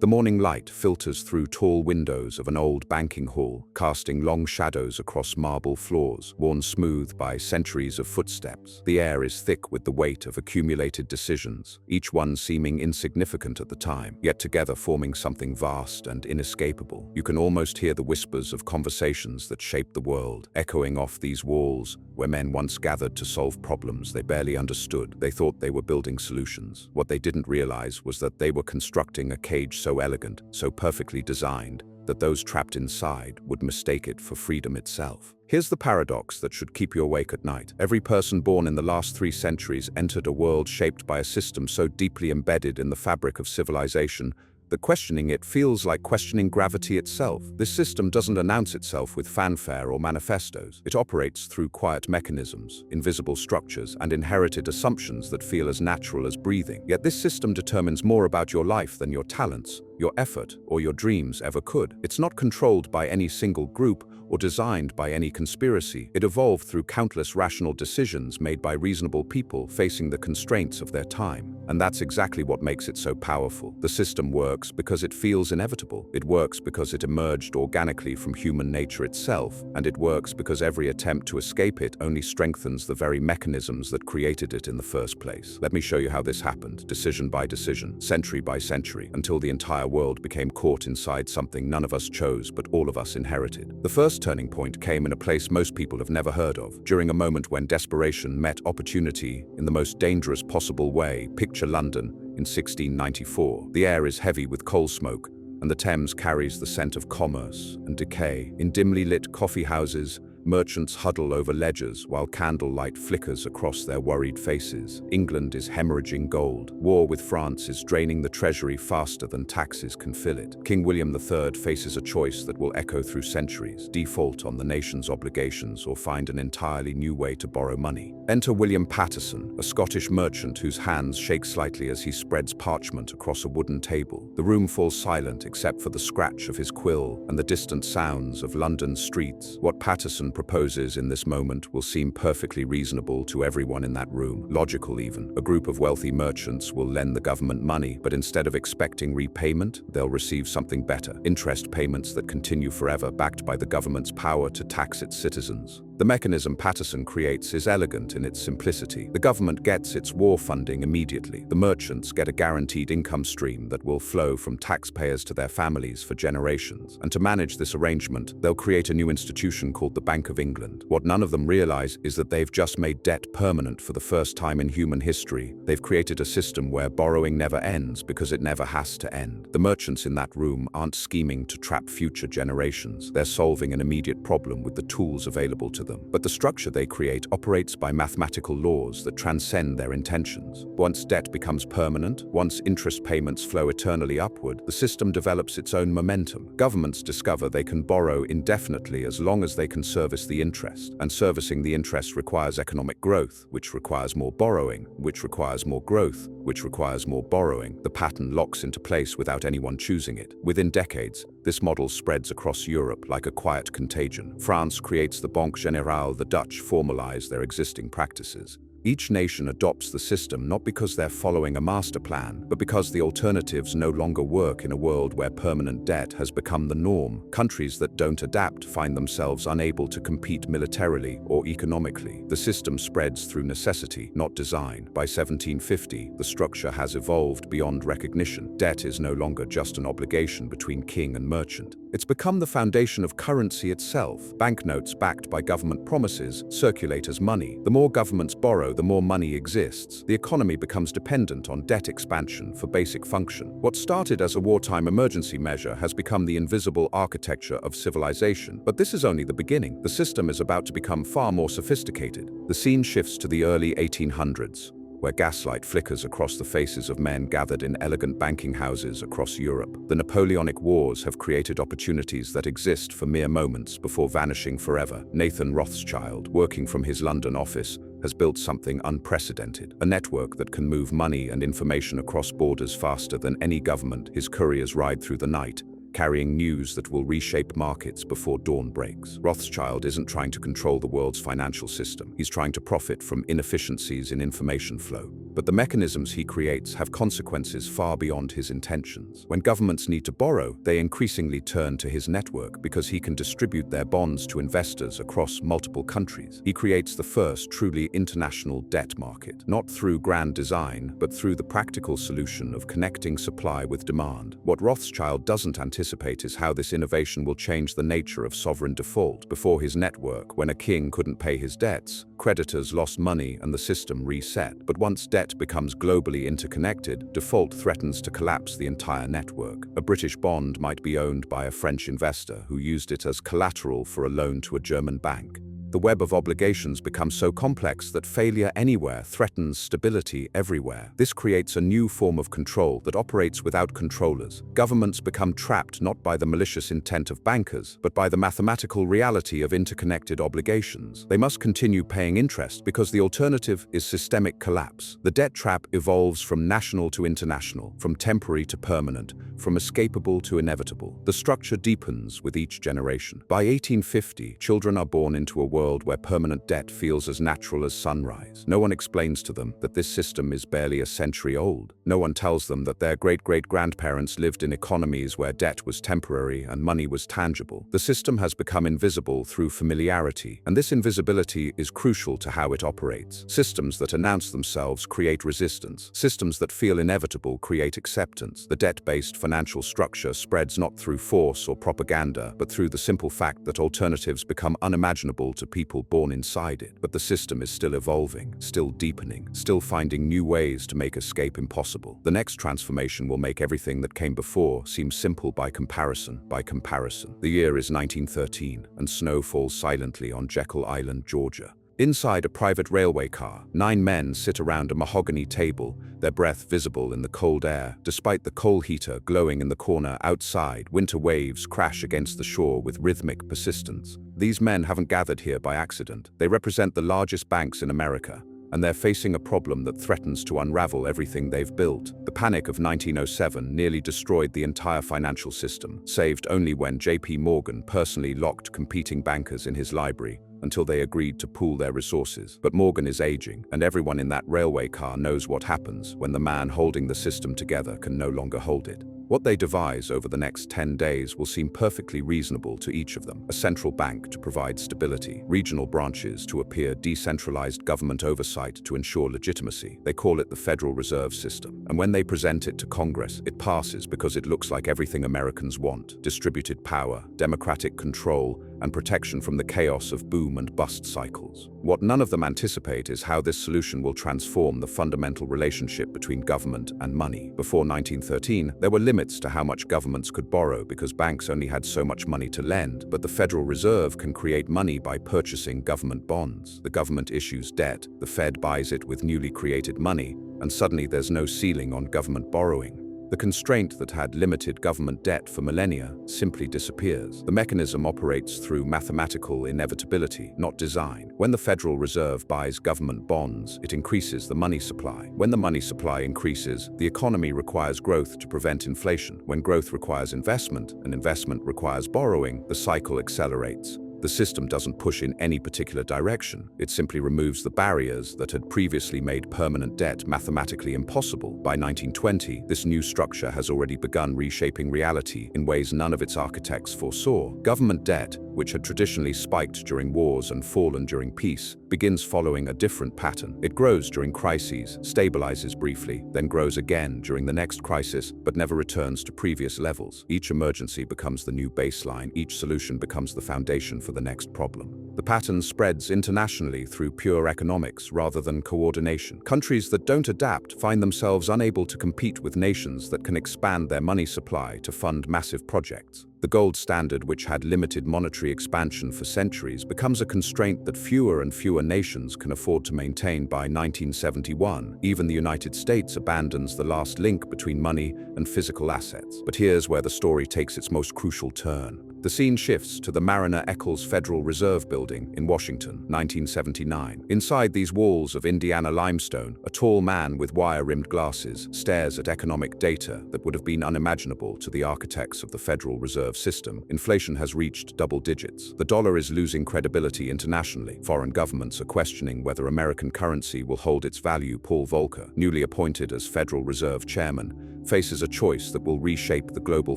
The morning light filters through tall windows of an old banking hall, casting long shadows across marble floors, worn smooth by centuries of footsteps. The air is thick with the weight of accumulated decisions, each one seeming insignificant at the time, yet together forming something vast and inescapable. You can almost hear the whispers of conversations that shaped the world, echoing off these walls where men once gathered to solve problems they barely understood. They thought they were building solutions. What they didn't realize was that they were constructing a cage so elegant, so perfectly designed, that those trapped inside would mistake it for freedom itself. Here's the paradox that should keep you awake at night. Every person born in the last 3 centuries entered a world shaped by a system so deeply embedded in the fabric of civilization that questioning it feels like questioning gravity itself. This system doesn't announce itself with fanfare or manifestos. It operates through quiet mechanisms, invisible structures, and inherited assumptions that feel as natural as breathing. Yet this system determines more about your life than your talents, your effort, or your dreams ever could. It's not controlled by any single group or designed by any conspiracy. It evolved through countless rational decisions made by reasonable people facing the constraints of their time. And that's exactly what makes it so powerful. The system works because it feels inevitable. It works because it emerged organically from human nature itself. And it works because every attempt to escape it only strengthens the very mechanisms that created it in the first place. Let me show you how this happened, decision by decision, century by century, until the entire world became caught inside something none of us chose but all of us inherited. The first turning point came in a place most people have never heard of, during a moment when desperation met opportunity in the most dangerous possible way. Picture London in 1694. The air is heavy with coal smoke, and the Thames carries the scent of commerce and decay. In dimly lit coffee houses, merchants huddle over ledgers while candlelight flickers across their worried faces. England is hemorrhaging gold. War with France is draining the treasury faster than taxes can fill it. King William III faces a choice that will echo through centuries: default on the nation's obligations or find an entirely new way to borrow money. Enter William Paterson, a Scottish merchant whose hands shake slightly as he spreads parchment across a wooden table. The room falls silent except for the scratch of his quill and the distant sounds of London's streets. What Paterson proposes in this moment will seem perfectly reasonable to everyone in that room, logical even. A group of wealthy merchants will lend the government money, but instead of expecting repayment, they'll receive something better: interest payments that continue forever, backed by the government's power to tax its citizens. The mechanism Paterson creates is elegant in its simplicity. The government gets its war funding immediately. The merchants get a guaranteed income stream that will flow from taxpayers to their families for generations. And to manage this arrangement, they'll create a new institution called the Bank of England. What none of them realize is that they've just made debt permanent for the first time in human history. They've created a system where borrowing never ends because it never has to end. The merchants in that room aren't scheming to trap future generations. They're solving an immediate problem with the tools available to them. But the structure they create operates by mathematical laws that transcend their intentions. Once debt becomes permanent, once interest payments flow eternally upward, the system develops its own momentum. Governments discover they can borrow indefinitely as long as they can service the interest. And servicing the interest requires economic growth, which requires more borrowing, which requires more growth, which requires more borrowing. The pattern locks into place without anyone choosing it. Within decades, this model spreads across Europe like a quiet contagion. France creates the Banque Générale, the Dutch formalize their existing practices. Each nation adopts the system not because they're following a master plan, but because the alternatives no longer work in a world where permanent debt has become the norm. Countries that don't adapt find themselves unable to compete militarily or economically. The system spreads through necessity, not design. By 1750, the structure has evolved beyond recognition. Debt is no longer just an obligation between king and merchant. It's become the foundation of currency itself. Banknotes backed by government promises circulate as money. The more governments borrow, the more money exists. The economy becomes dependent on debt expansion for basic function. What started as a wartime emergency measure has become the invisible architecture of civilization. But this is only the beginning. The system is about to become far more sophisticated. The scene shifts to the early 1800s. Where gaslight flickers across the faces of men gathered in elegant banking houses across Europe. The Napoleonic Wars have created opportunities that exist for mere moments before vanishing forever. Nathan Rothschild, working from his London office, has built something unprecedented, a network that can move money and information across borders faster than any government. His couriers ride through the night, carrying news that will reshape markets before dawn breaks. Rothschild isn't trying to control the world's financial system. He's trying to profit from inefficiencies in information flow. But the mechanisms he creates have consequences far beyond his intentions. When governments need to borrow, they increasingly turn to his network because he can distribute their bonds to investors across multiple countries. He creates the first truly international debt market, not through grand design, but through the practical solution of connecting supply with demand. What Rothschild doesn't anticipate is how this innovation will change the nature of sovereign default. Before his network, when a king couldn't pay his debts, creditors lost money and the system reset. But once debt becomes globally interconnected, default threatens to collapse the entire network. A British bond might be owned by a French investor who used it as collateral for a loan to a German bank. The web of obligations becomes so complex that failure anywhere threatens stability everywhere. This creates a new form of control that operates without controllers. Governments become trapped not by the malicious intent of bankers, but by the mathematical reality of interconnected obligations. They must continue paying interest because the alternative is systemic collapse. The debt trap evolves from national to international, from temporary to permanent, from escapable to inevitable. The structure deepens with each generation. By 1850, children are born into a world where permanent debt feels as natural as sunrise. No one explains to them that this system is barely a century old. No one tells them that their great-great-grandparents lived in economies where debt was temporary and money was tangible. The system has become invisible through familiarity, and this invisibility is crucial to how it operates. Systems that announce themselves create resistance. Systems that feel inevitable create acceptance. The debt-based financial structure spreads not through force or propaganda, but through the simple fact that alternatives become unimaginable to people born inside it. But the system is still evolving, still deepening, still finding new ways to make escape impossible. The next transformation will make everything that came before seem simple by comparison. The year is 1913, and snow falls silently on Jekyll Island, Georgia. Inside a private railway car, 9 men sit around a mahogany table, their breath visible in the cold air. Despite the coal heater glowing in the corner outside, winter waves crash against the shore with rhythmic persistence. These men haven't gathered here by accident. They represent the largest banks in America, and they're facing a problem that threatens to unravel everything they've built. The panic of 1907 nearly destroyed the entire financial system, saved only when J.P. Morgan personally locked competing bankers in his library until they agreed to pool their resources. But Morgan is aging, and everyone in that railway car knows what happens when the man holding the system together can no longer hold it. What they devise over the next 10 days will seem perfectly reasonable to each of them. A central bank to provide stability, regional branches to appear decentralized government oversight to ensure legitimacy. They call it the Federal Reserve System. And when they present it to Congress, it passes because it looks like everything Americans want: distributed power, democratic control, and protection from the chaos of boom and bust cycles. What none of them anticipate is how this solution will transform the fundamental relationship between government and money. Before 1913, there were limits to how much governments could borrow because banks only had so much money to lend, but the Federal Reserve can create money by purchasing government bonds. The government issues debt, the Fed buys it with newly created money, and suddenly there's no ceiling on government borrowing. The constraint that had limited government debt for millennia simply disappears. The mechanism operates through mathematical inevitability, not design. When the Federal Reserve buys government bonds, it increases the money supply. When the money supply increases, the economy requires growth to prevent inflation. When growth requires investment, and investment requires borrowing, the cycle accelerates. The system doesn't push in any particular direction. It simply removes the barriers that had previously made permanent debt mathematically impossible. By 1920, this new structure has already begun reshaping reality in ways none of its architects foresaw. Government debt, which had traditionally spiked during wars and fallen during peace, begins following a different pattern. It grows during crises, stabilizes briefly, then grows again during the next crisis, but never returns to previous levels. Each emergency becomes the new baseline. Each solution becomes the foundation for the next problem. The pattern spreads internationally through pure economics rather than coordination. Countries that don't adapt find themselves unable to compete with nations that can expand their money supply to fund massive projects. The gold standard, which had limited monetary expansion for centuries, becomes a constraint that fewer and fewer nations can afford to maintain. By 1971, even the United States abandons the last link between money and physical assets. But here's where the story takes its most crucial turn. The scene shifts to the Mariner Eccles Federal Reserve Building in Washington, 1979. Inside these walls of Indiana limestone, a tall man with wire-rimmed glasses stares at economic data that would have been unimaginable to the architects of the Federal Reserve System. Inflation has reached double digits. The dollar is losing credibility internationally. Foreign governments are questioning whether American currency will hold its value. Paul Volcker, newly appointed as Federal Reserve Chairman, faces a choice that will reshape the global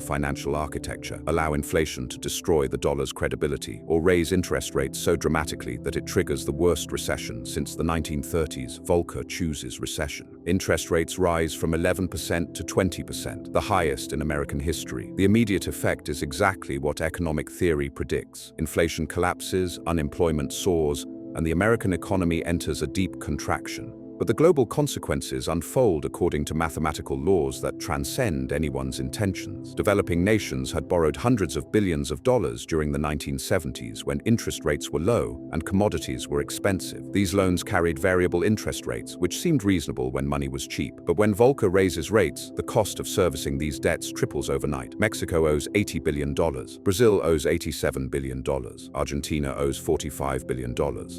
financial architecture, allow inflation to destroy the dollar's credibility, or raise interest rates so dramatically that it triggers the worst recession since the 1930s. Volcker chooses recession. Interest rates rise from 11% to 20%, the highest in American history. The immediate effect is exactly what economic theory predicts. Inflation collapses, unemployment soars, and the American economy enters a deep contraction. But the global consequences unfold according to mathematical laws that transcend anyone's intentions. Developing nations had borrowed hundreds of billions of dollars during the 1970s when interest rates were low and commodities were expensive. These loans carried variable interest rates, which seemed reasonable when money was cheap. But when Volcker raises rates, the cost of servicing these debts triples overnight. Mexico owes $80 billion. Brazil owes $87 billion. Argentina owes $45 billion.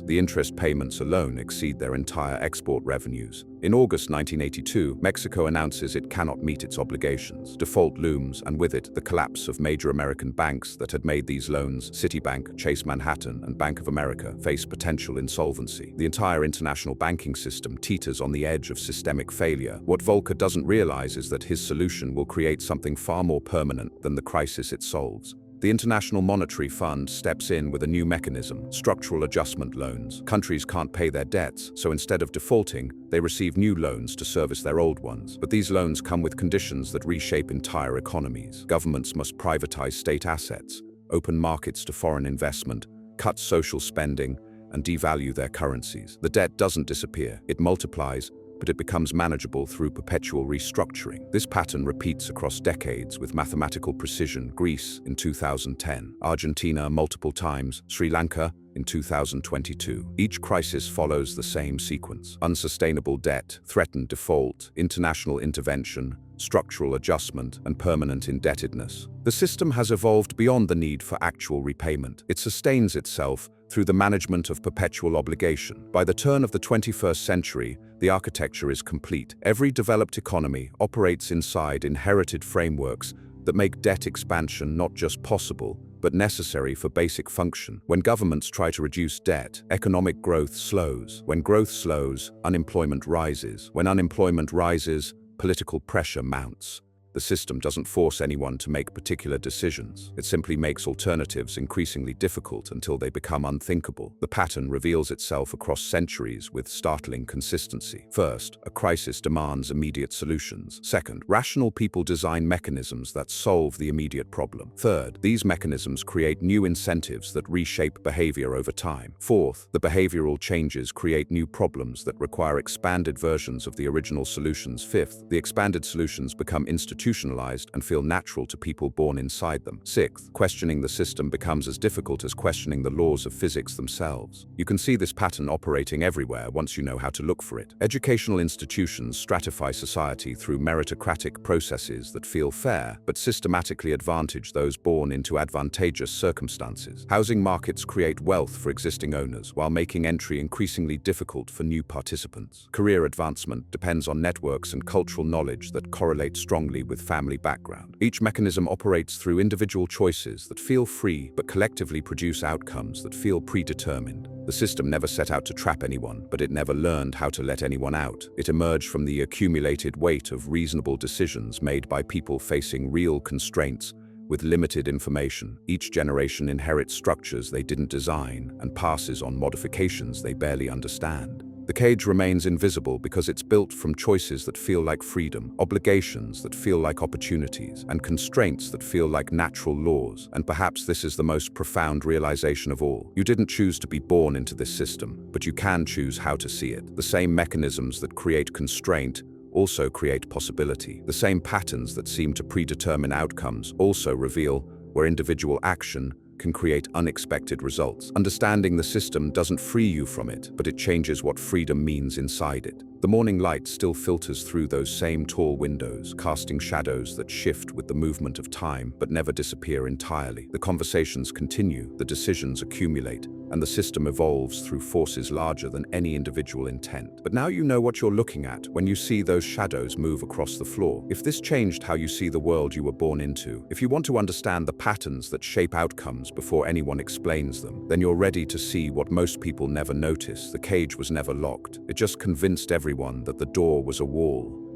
The interest payments alone exceed their entire export revenues. In August 1982, Mexico announces it cannot meet its obligations. Default looms, and with it, the collapse of major American banks that had made these loans. Citibank, Chase Manhattan, and Bank of America face potential insolvency. The entire international banking system teeters on the edge of systemic failure. What Volcker doesn't realize is that his solution will create something far more permanent than the crisis it solves. The International Monetary Fund steps in with a new mechanism, structural adjustment loans. Countries can't pay their debts, so instead of defaulting, they receive new loans to service their old ones. But these loans come with conditions that reshape entire economies. Governments must privatize state assets, open markets to foreign investment, cut social spending, and devalue their currencies. The debt doesn't disappear, it multiplies, but it becomes manageable through perpetual restructuring. This pattern repeats across decades with mathematical precision. Greece in 2010, Argentina multiple times, Sri Lanka in 2022. Each crisis follows the same sequence: unsustainable debt, threatened default, international intervention, structural adjustment, and permanent indebtedness. The system has evolved beyond the need for actual repayment. It sustains itself through the management of perpetual obligation. By the turn of the 21st century, the architecture is complete. Every developed economy operates inside inherited frameworks that make debt expansion not just possible, but necessary for basic function. When governments try to reduce debt, economic growth slows. When growth slows, unemployment rises. When unemployment rises, political pressure mounts. The system doesn't force anyone to make particular decisions. It simply makes alternatives increasingly difficult until they become unthinkable. The pattern reveals itself across centuries with startling consistency. First, a crisis demands immediate solutions. Second, rational people design mechanisms that solve the immediate problem. Third, these mechanisms create new incentives that reshape behavior over time. Fourth, the behavioral changes create new problems that require expanded versions of the original solutions. Fifth, the expanded solutions become institutionalized and feel natural to people born inside them. Sixth, questioning the system becomes as difficult as questioning the laws of physics themselves. You can see this pattern operating everywhere once you know how to look for it. Educational institutions stratify society through meritocratic processes that feel fair, but systematically advantage those born into advantageous circumstances. Housing markets create wealth for existing owners, while making entry increasingly difficult for new participants. Career advancement depends on networks and cultural knowledge that correlate strongly with family background. Each mechanism operates through individual choices that feel free but collectively produce outcomes that feel predetermined. The system never set out to trap anyone, but it never learned how to let anyone out. It emerged from the accumulated weight of reasonable decisions made by people facing real constraints with limited information. Each generation inherits structures they didn't design and passes on modifications they barely understand. The cage remains invisible because it's built from choices that feel like freedom, obligations that feel like opportunities, and constraints that feel like natural laws. And perhaps this is the most profound realization of all. You didn't choose to be born into this system, but you can choose how to see it. The same mechanisms that create constraint also create possibility. The same patterns that seem to predetermine outcomes also reveal where individual action can create unexpected results. Understanding the system doesn't free you from it, but it changes what freedom means inside it. The morning light still filters through those same tall windows, casting shadows that shift with the movement of time but never disappear entirely. The conversations continue, the decisions accumulate, and the system evolves through forces larger than any individual intent. But now you know what you're looking at when you see those shadows move across the floor. If this changed how you see the world you were born into, if you want to understand the patterns that shape outcomes before anyone explains them, then you're ready to see what most people never notice. The cage was never locked. It just convinced everyone that the door was a wall.